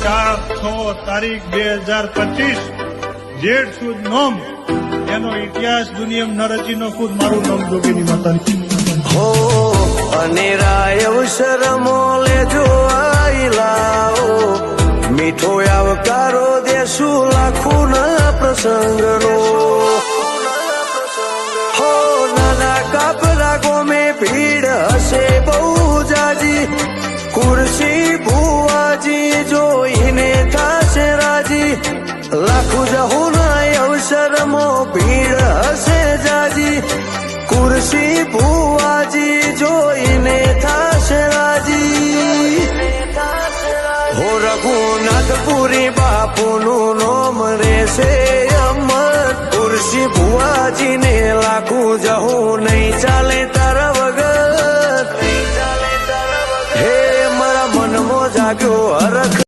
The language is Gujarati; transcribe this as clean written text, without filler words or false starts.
4/6 તારીખ 2025 જેઠ સુદ નોમ એનો ઇતિહાસ દુનિયા ન રચીનો ખુદ મારું નામ જોગીની માતાની હો અનેરાય અવસર લેજો આઈલાઓ મીઠો આવકારો દેશું લાખોના પ્રસંગનો હો નાના કાપરા ગોમે ભીડ હશે બહુ જાજી ખુરશી ભુવાજી જોઈને થાશે રાજી લાખો જહોના અવસરમાં ભીડ હશે જાજી ખુરશી ભુવાજી જોઈને થાશે રાજી હો રઘુનાથપુરી બાપુનું નામ રહેશે અમર ખુરશી ભુવાજીને લાખું જહું નહીં ચાલે તારા વગર હે મારા મનમાં જાગ્યો હરખ